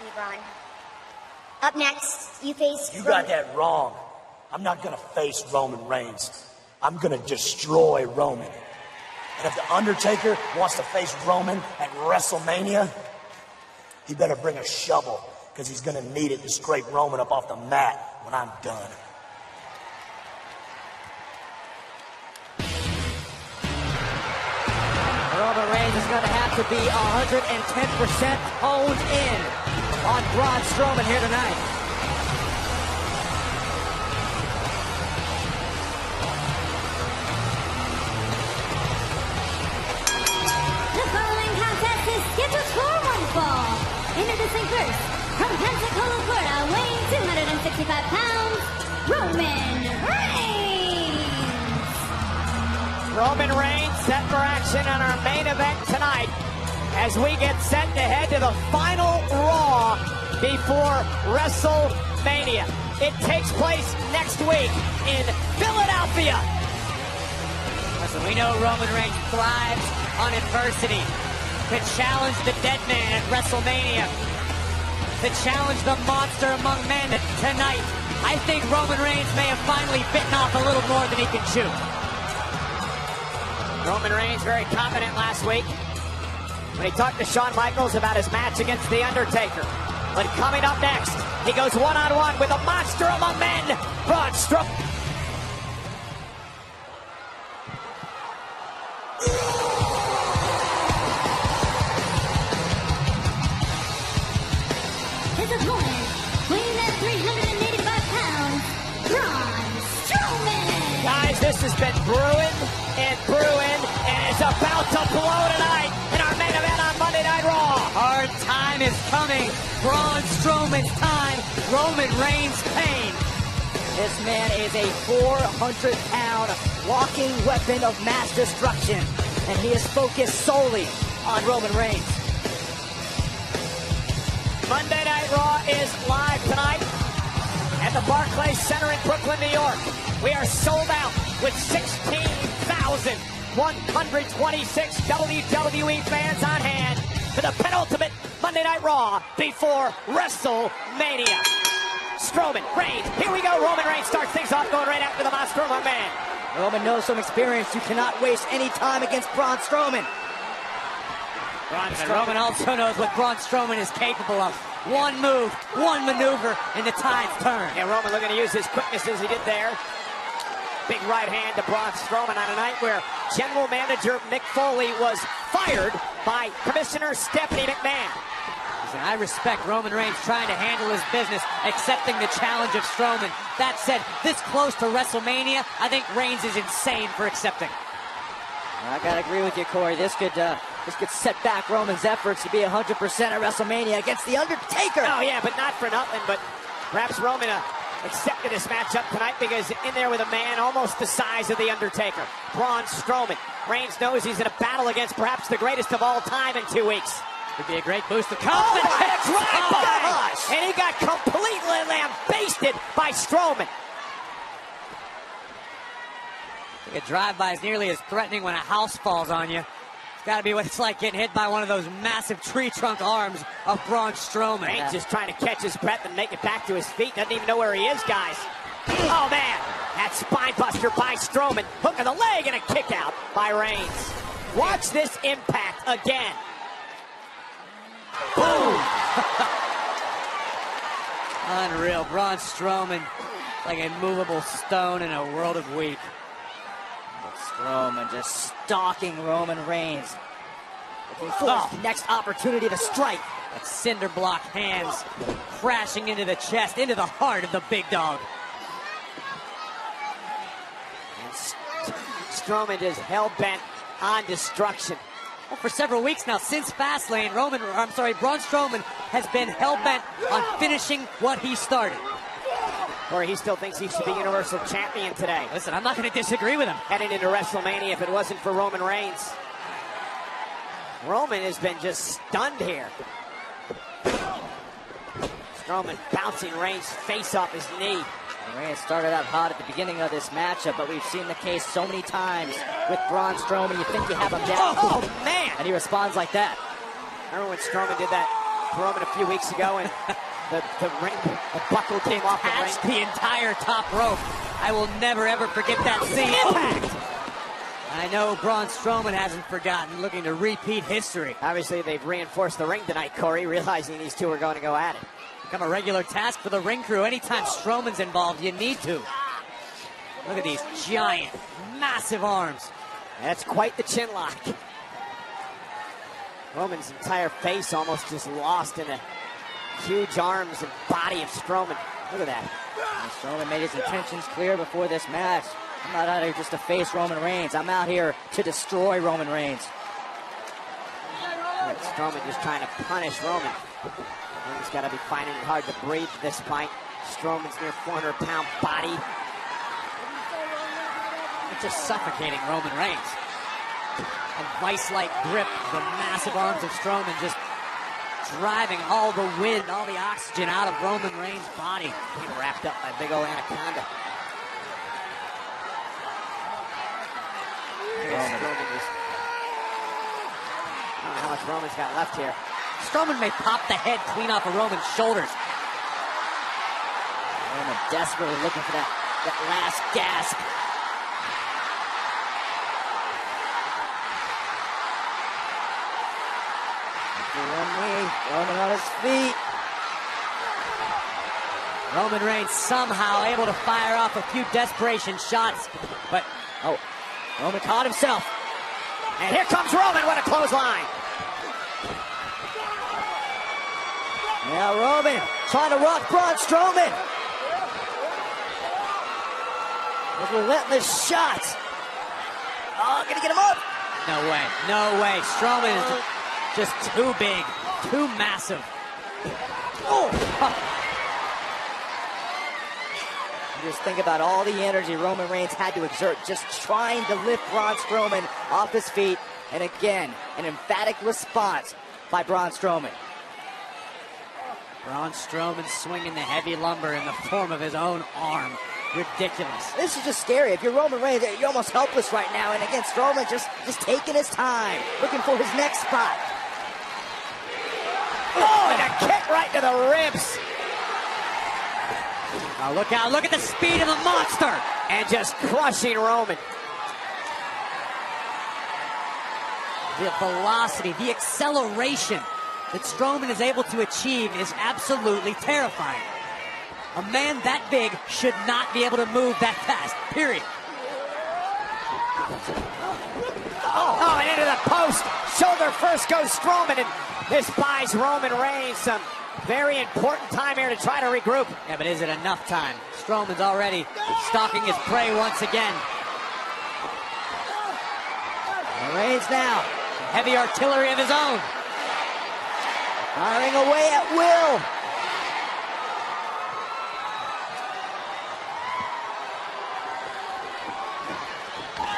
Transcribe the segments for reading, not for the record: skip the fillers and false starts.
to you, Braun. Up next, you face... You got that wrong. I'm not gonna face Roman Reigns. I'm gonna destroy Roman. And if The Undertaker wants to face Roman at WrestleMania, he better bring a shovel, because he's gonna need it to scrape Roman up off the mat when I'm done. Roman Reigns is going to have to be 110% honed in on Braun Strowman here tonight. The following contest is scheduled for one fall. Introducing first, from Pensacola, Florida, weighing 265 pounds, Roman Reigns. Roman Reigns set for action on our main event tonight as we get set to head to the final Raw before WrestleMania. It takes place next week in Philadelphia. Listen, we know Roman Reigns thrives on adversity. To challenge the dead man at WrestleMania. To challenge the monster among men tonight. I think Roman Reigns may have finally bitten off a little more than he can chew. Roman Reigns very confident last week when he talked to Shawn Michaels about his match against The Undertaker. But coming up next, he goes one-on-one with a monster among men, Braun Strowman. His opponent, weighing at 385 pounds, Braun Strowman. Guys, this has been brewing and brewing, and it's about to blow tonight in our main event on Monday Night Raw. Our time is coming. Braun Strowman's time. Roman Reigns' pain. This man is a 400-pound walking weapon of mass destruction, and he is focused solely on Roman Reigns. Monday Night Raw is live tonight at the Barclays Center in Brooklyn, New York. We are sold out with 16,126 WWE fans on hand for the penultimate Monday Night Raw before WrestleMania. Strowman, Reigns, here we go. Roman Reigns starts things off going right after the monster among men. Roman knows some experience. You cannot waste any time against Braun Strowman. Roman also knows what Braun Strowman is capable of. One move, one maneuver, and the tides turn. Yeah, Roman looking to use his quickness as he did there. Big right hand to Braun Strowman on a night where General Manager Mick Foley was fired by Commissioner Stephanie McMahon. Listen, I respect Roman Reigns trying to handle his business, accepting the challenge of Strowman. That said, this close to WrestleMania, I think Reigns is insane for accepting. I gotta agree with you, Corey. This could set back Roman's efforts to be 100% at WrestleMania against The Undertaker. Oh yeah, but not for nothing. But perhaps Roman accepted this matchup tonight because in there with a man almost the size of The Undertaker, Braun Strowman. Reigns knows he's in a battle against perhaps the greatest of all time in 2 weeks. Could be a great boost of confidence. Oh, what a drive-by! And he got completely lambasted by Strowman. A drive-by is nearly as threatening when a house falls on you. It's got to be what it's like getting hit by one of those massive tree trunk arms of Braun Strowman. Reigns just trying to catch his breath and make it back to his feet. Doesn't even know where he is, guys. Oh, man. That spine buster by Strowman. Hook of the leg and a kick out by Reigns. Watch this impact again. Boom. Unreal. Braun Strowman like a movable stone in a world of weak. Strowman just stalking Roman Reigns. Looking for his next opportunity to strike. That cinder block hands crashing into the chest, into the heart of the big dog. And Strowman is hell-bent on destruction. Well, for several weeks now, since Fastlane, Braun Strowman has been hell-bent on finishing what he started. Or he still thinks he should be Universal Champion today. Listen, I'm not going to disagree with him. Heading into WrestleMania if it wasn't for Roman Reigns. Roman has been just stunned here. Strowman bouncing Reigns' face off his knee. Reigns started out hot at the beginning of this matchup, but we've seen the case so many times with Braun Strowman. You think you have him down. Oh, man! And he responds like that. Remember when Strowman did that Roman a few weeks ago, and the buckle came off the ring. The entire top rope. I will never ever forget that scene. Impact! I know Braun Strowman hasn't forgotten, looking to repeat history. Obviously, they've reinforced the ring tonight, Corey, realizing these two are going to go at it. Become a regular task for the ring crew. Anytime Strowman's involved, you need to. Look at these giant, massive arms. That's quite the chin lock. Roman's entire face almost just lost in the huge arms and body of Strowman. Look at that. And Strowman made his intentions clear before this match. I'm not out here just to face Roman Reigns. I'm out here to destroy Roman Reigns. And Strowman just trying to punish Roman. Roman's got to be finding it hard to breathe at this point. Strowman's near 400-pound body. It's just suffocating Roman Reigns. A vice-like grip, the massive arms of Strowman just driving all the wind, all the oxygen out of Roman Reigns' body. Being wrapped up by big old anaconda. I don't know how much Roman's got left here. Strowman may pop the head clean off of Roman's shoulders. Roman desperately looking for that last gasp. Roman on his feet. Roman Reigns somehow able to fire off a few desperation shots, but Roman caught himself. And here comes Roman, what a clothesline. Now Roman trying to rock Braun Strowman. With relentless shots. Oh, gonna get him up. No way, no way. Strowman is just too big, too massive. Just think about all the energy Roman Reigns had to exert just trying to lift Braun Strowman off his feet. And again, an emphatic response by Braun Strowman. Braun Strowman swinging the heavy lumber in the form of his own arm. Ridiculous. This is just scary. If you're Roman Reigns, you're almost helpless right now. And again, Strowman just taking his time, looking for his next spot. Oh, and a kick right to the ribs. Oh, look out, look at the speed of the monster. And just crushing Roman. The velocity, the acceleration that Strowman is able to achieve is absolutely terrifying. A man that big should not be able to move that fast, period. Oh, and into the post. Shoulder first goes Strowman, and this buys Roman Reigns some very important time here to try to regroup. Yeah, but is it enough time? Strowman's already stalking his prey once again. And Reigns now, heavy artillery of his own. firing away at will.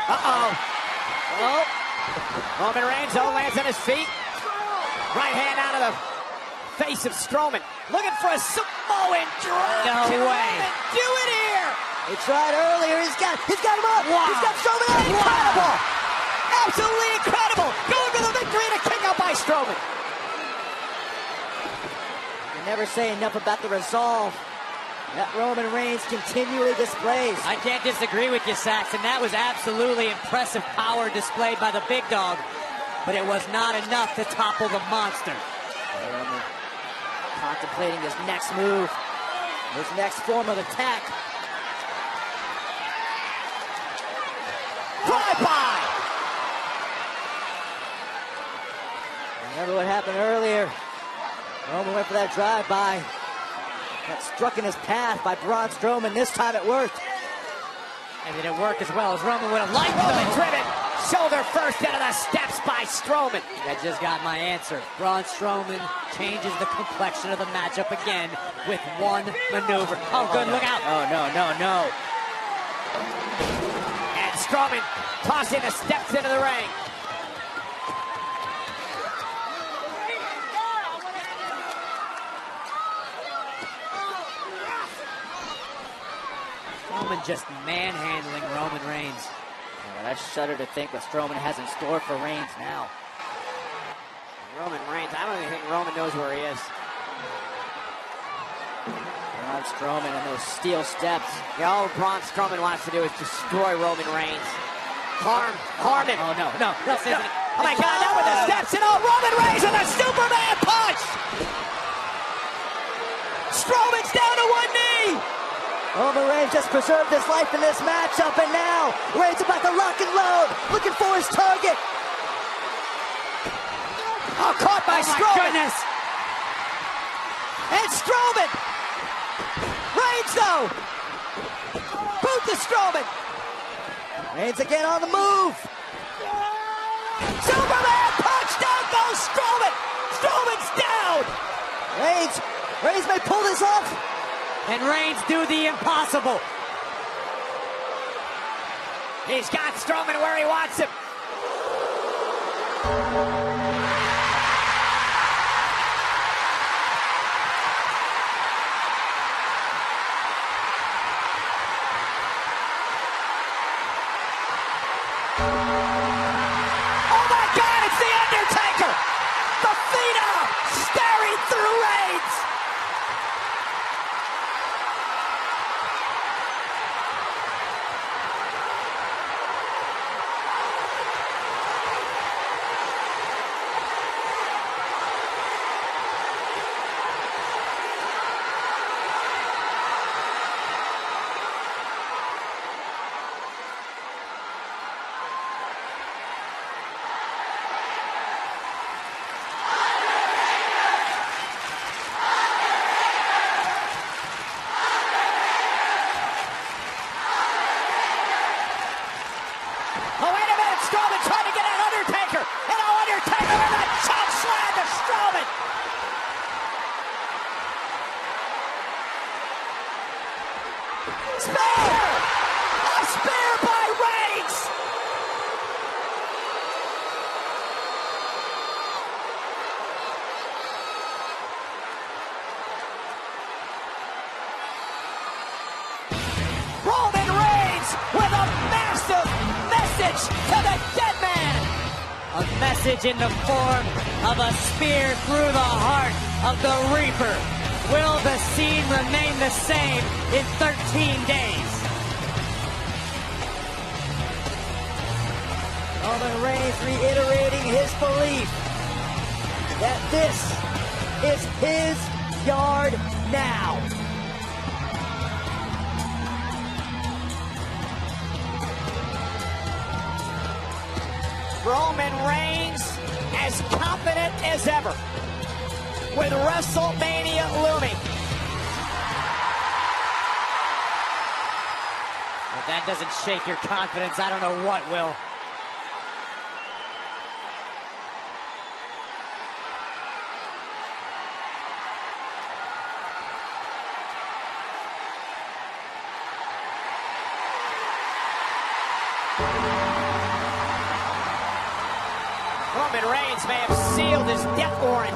Oh, Roman Reigns lands on his feet. Right hand out of the face of Strowman. Looking for a Samoan drop. No way. Do it here. He tried earlier. He's got him up. Wow. He's got Strowman up. Incredible. Absolutely incredible. Going for the victory and a kick out by Strowman. You never say enough about the resolve that Roman Reigns continually displays. I can't disagree with you, Saxon. That was absolutely impressive power displayed by the big dog, but it was not enough to topple the monster. Roman contemplating his next move, his next form of attack. Drive-by. Remember what happened earlier. Roman went for that drive-by. Got struck in his path by Braun Strowman. This time it worked. And did it work as well as Roman would have liked Roman to? driven. Shoulder first into the steps by Strowman. I just got my answer. Braun Strowman changes the complexion of the matchup again with one maneuver. Oh, good, look out. Oh, no. And Strowman tossing the steps into the ring. Strowman just manhandling Roman Reigns. Oh, I shudder to think what Strowman has in store for Reigns now. Roman Reigns, I don't even think Roman knows where he is. Braun Strowman and those steel steps. All Braun Strowman wants to do is destroy Roman Reigns. Harm him. Oh, no. This isn't it. Oh my God, not with the steps and all. Roman Reigns with a Superman punch. Strowman's down to one knee. Roman Reigns just preserved his life in this matchup, and now Reigns about to lock and load, looking for his target. Oh, caught by Strowman. Goodness. And Strowman. Reigns, though. Boot to Strowman. Reigns again on the move. Superman punch. Down goes Strowman. Strowman's down. Reigns may pull this off. And Reigns do the impossible. He's got Strowman where he wants him. Oh my God, it's the Undertaker! The Phenom staring through Reigns! Oh, wait a minute! Strowman trying to get at Undertaker! And now Undertaker with a chop slam to Strowman! Spear! A spear by Reigns! Roman Reigns with a massive message to the dead man! A message in the form of a spear through the heart of the Reaper. Will the scene remain the same in 13 days? Roman Reigns reiterating his belief that this is his yard now. Roman Reigns as confident as ever with WrestleMania looming. If that doesn't shake your confidence, I don't know what will. Roman Reigns may have sealed his death warrant.